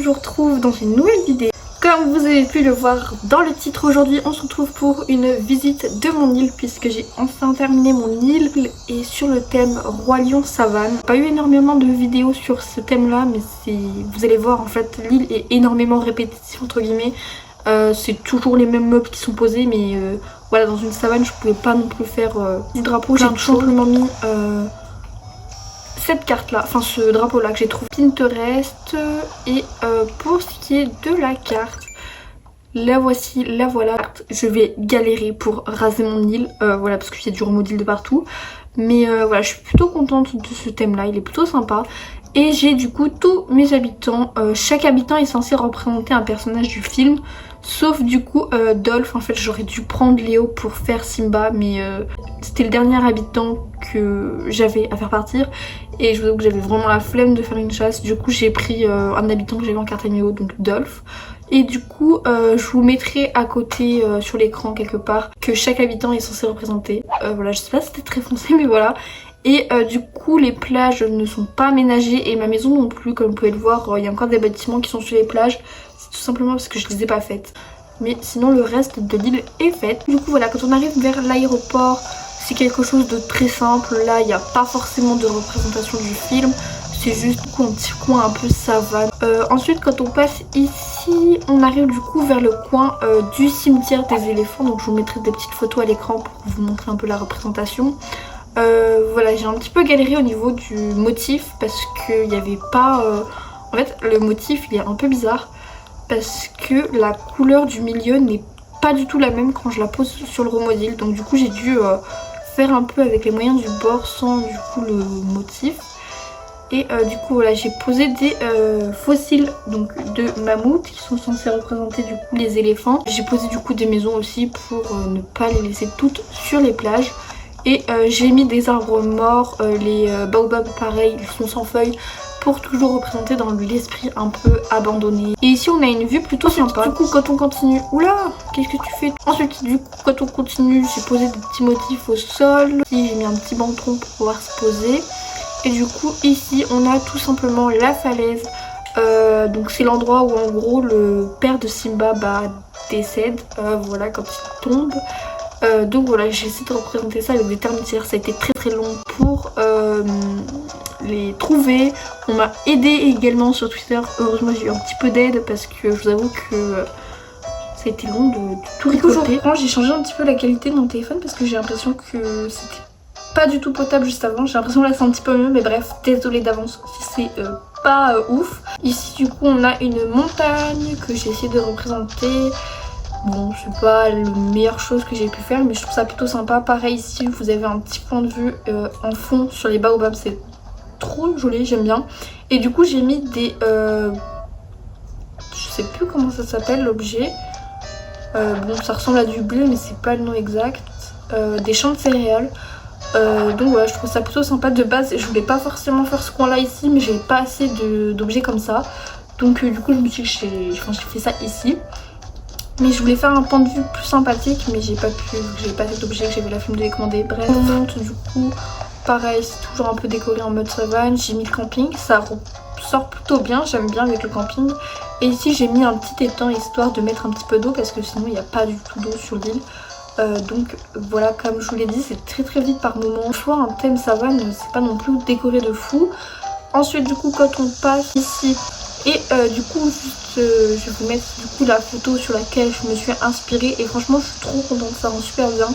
je vous retrouve dans une nouvelle vidéo. Comme vous avez pu le voir dans le titre, aujourd'hui on se retrouve pour une visite de mon île puisque j'ai enfin terminé mon île et sur le thème Roi Lion Savane. Pas eu énormément de vidéos sur ce thème là, mais vous allez voir en fait l'île est énormément répétitive entre guillemets. C'est toujours les mêmes meubles qui sont posés, mais voilà, dans une savane je pouvais pas non plus faire des drapeaux. J'ai tout simplement mis cette carte là, enfin ce drapeau là que j'ai trouvé Pinterest. Et pour ce qui est de la carte, la voici, la voilà. Je vais galérer pour raser mon île, voilà, parce qu'il y a du remodel de partout. Mais voilà, je suis plutôt contente de ce thème là, il est plutôt sympa. Et j'ai du coup tous mes habitants. Chaque habitant est censé représenter un personnage du film. Sauf du coup Dolph. En fait j'aurais dû prendre Léo pour faire Simba. Mais c'était le dernier habitant que j'avais à faire partir. Et je vous avoue que j'avais vraiment la flemme de faire une chasse. Du coup j'ai pris un habitant que j'avais en carte Léo, donc Dolph. Et du coup je vous mettrai à côté sur l'écran quelque part que chaque habitant est censé représenter. Voilà, je sais pas si c'était très foncé mais voilà. Et du coup les plages ne sont pas aménagées et ma maison non plus, comme vous pouvez le voir. Il y a encore des bâtiments qui sont sur les plages. C'est tout simplement parce que je les ai pas faites. Mais sinon le reste de l'île est fait. Du coup voilà, quand on arrive vers l'aéroport, c'est quelque chose de très simple. Là il n'y a pas forcément de représentation du film. C'est juste du coup un petit coin un peu savane. Ensuite quand on passe ici, on arrive du coup vers le coin du cimetière des éléphants. Donc je vous mettrai des petites photos à l'écran pour vous montrer un peu la représentation. Voilà, j'ai un petit peu galéré au niveau du motif parce qu'il n'y avait pas... En fait le motif il est un peu bizarre parce que la couleur du milieu n'est pas du tout la même quand je la pose sur le remodel. Donc du coup j'ai dû faire un peu avec les moyens du bord sans du coup le motif. Et du coup voilà, j'ai posé des fossiles donc de mammouths qui sont censés représenter du coup les éléphants. J'ai posé du coup des maisons aussi pour ne pas les laisser toutes sur les plages. Et j'ai mis des arbres morts, les baobabs pareil, ils sont sans feuilles pour toujours représenter dans l'esprit un peu abandonné. Et ici on a une vue plutôt sympa. Du coup quand on continue... Oula, qu'est-ce que tu fais? Ensuite du coup quand on continue, j'ai posé des petits motifs au sol. Ici j'ai mis un petit banc-tronc pour pouvoir se poser. Et du coup ici on a tout simplement la falaise. Donc c'est l'endroit où en gros le père de Simba décède, voilà, quand il tombe. Donc voilà, j'ai essayé de représenter ça avec des termitières. Ça a été très très long pour les trouver. On m'a aidé également sur Twitter. Heureusement j'ai eu un petit peu d'aide parce que je vous avoue que ça a été long de tout récolter. J'ai changé un petit peu la qualité de mon téléphone parce que j'ai l'impression que c'était pas du tout potable juste avant. J'ai l'impression que là c'est un petit peu mieux, mais bref, désolée d'avance si c'est pas ouf. Ici du coup on a une montagne que j'ai essayé de représenter. Bon, c'est pas la meilleure chose que j'ai pu faire, mais je trouve ça plutôt sympa. Pareil ici, vous avez un petit point de vue en fond sur les baobabs, c'est trop joli, j'aime bien. Et du coup, j'ai mis des... je sais plus comment ça s'appelle l'objet. Bon, ça ressemble à du blé, mais c'est pas le nom exact. Des champs de céréales. Donc voilà, je trouve ça plutôt sympa. De base, je voulais pas forcément faire ce coin-là ici, mais j'avais pas assez d'objets comme ça. Donc du coup, je me suis dit que j'ai fait ça ici. Mais je voulais faire un point de vue plus sympathique, mais j'ai pas pu, vu que j'ai pas cet objet, que j'avais la flemme de les commander. Bref, on monte du coup, pareil, c'est toujours un peu décoré en mode savane. J'ai mis le camping, ça sort plutôt bien, j'aime bien avec le camping. Et ici j'ai mis un petit étang histoire de mettre un petit peu d'eau parce que sinon il n'y a pas du tout d'eau sur l'île. Donc voilà, comme je vous l'ai dit, c'est très très vite par moment. Soit un thème savane, c'est pas non plus décoré de fou. Ensuite du coup quand on passe ici... Et du coup juste, je vais vous mettre du coup la photo sur laquelle je me suis inspirée. Et franchement je suis trop contente, ça rend super bien.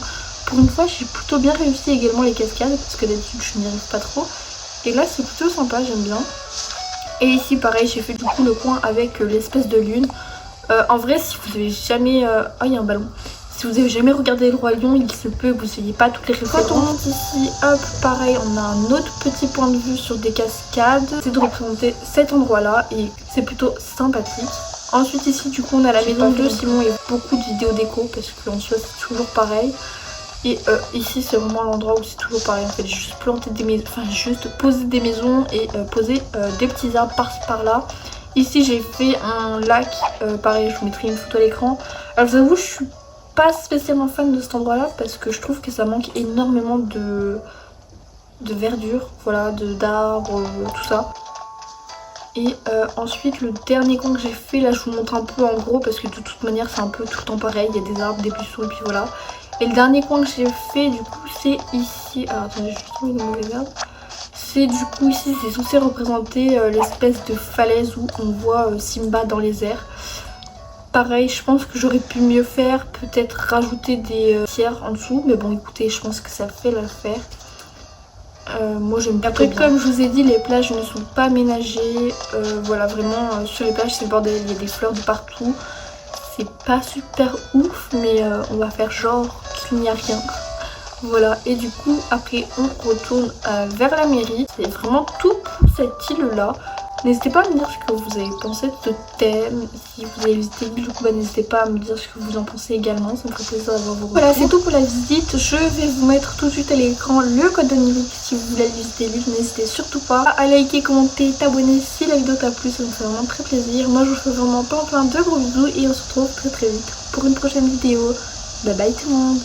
Pour une fois j'ai plutôt bien réussi également les cascades, parce que d'habitude je n'y arrive pas trop. Et là c'est plutôt sympa, j'aime bien. Et ici pareil, j'ai fait du coup le coin avec l'espèce de lune. En vrai si vous avez jamais... Oh il y a un ballon. Si vous avez jamais regardé le Roi Lion, il se peut que vous n'ayez pas toutes les références. Quand on monte ici, hop, pareil, on a un autre petit point de vue sur des cascades. C'est de représenter cet endroit-là et c'est plutôt sympathique. Ensuite ici, du coup, on a la maison de Simon et beaucoup de vidéos déco parce qu'en soi, c'est toujours pareil. Et ici, c'est vraiment l'endroit où c'est toujours pareil. En fait, juste planter des maisons, enfin juste poser des maisons et poser des petits arbres par-ci par-là. Ici, j'ai fait un lac. Pareil, je vous mettrai une photo à l'écran. Alors, je vous avoue, je suis pas spécialement fan de cet endroit là parce que je trouve que ça manque énormément de verdure, voilà, d'arbres, tout ça. Et ensuite le dernier coin que j'ai fait, là je vous montre un peu en gros parce que de toute manière c'est un peu tout le temps pareil, il y a des arbres, des buissons et puis voilà. Et le dernier coin que j'ai fait du coup c'est ici, alors attendez je vais trouver le mauvais arbre. C'est du coup ici c'est censé représenter l'espèce de falaise où on voit Simba dans les airs. Pareil, je pense que j'aurais pu mieux faire, peut-être rajouter des pierres en dessous, mais bon écoutez, je pense que ça fait l'affaire. Moi j'aime bien. Après comme je vous ai dit, les plages ne sont pas aménagées, voilà vraiment sur les plages c'est le bordel, il y a des fleurs de partout. C'est pas super ouf, mais on va faire genre qu'il n'y a rien. Voilà, et du coup après on retourne vers la mairie. C'est vraiment tout pour cette île là. N'hésitez pas à me dire ce que vous avez pensé de ce thème. Si vous avez visité l'île, du coup n'hésitez pas à me dire ce que vous en pensez également. Ça me ferait plaisir d'avoir vos retours. Voilà, c'est tout pour la visite. Je vais vous mettre tout de suite à l'écran le code de niveau si vous voulez visiter l'île. N'hésitez surtout pas à liker, commenter, t'abonner si la vidéo t'a plu. Ça me fait vraiment très plaisir. Moi je vous fais vraiment plein de gros bisous et on se retrouve très vite pour une prochaine vidéo. Bye bye tout le monde.